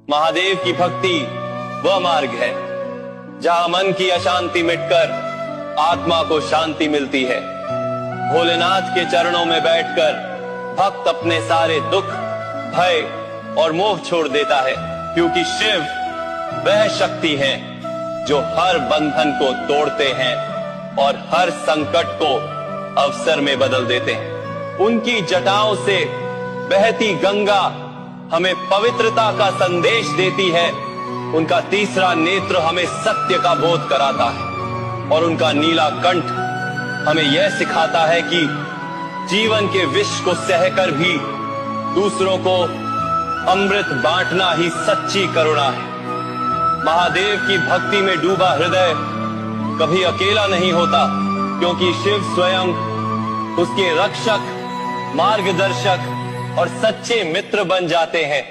महादेव की भक्ति वह मार्ग है जहां मन की अशांति मिटकर आत्मा को शांति मिलती है। भोलेनाथ के चरणों में बैठकर भक्त अपने सारे दुख, भय और मोह छोड़ देता है, क्योंकि शिव वह शक्ति है जो हर बंधन को तोड़ते हैं और हर संकट को अवसर में बदल देते हैं। उनकी जटाओं से बहती गंगा हमें पवित्रता का संदेश देती है। उनका तीसरा नेत्र हमें सत्य का बोध कराता है और उनका नीला कंठ हमें यह सिखाता है कि जीवन के विष को सहकर भी दूसरों को अमृत बांटना ही सच्ची करुणा है। महादेव की भक्ति में डूबा हृदय कभी अकेला नहीं होता, क्योंकि शिव स्वयं उसके रक्षक, मार्गदर्शक और सच्चे मित्र बन जाते हैं।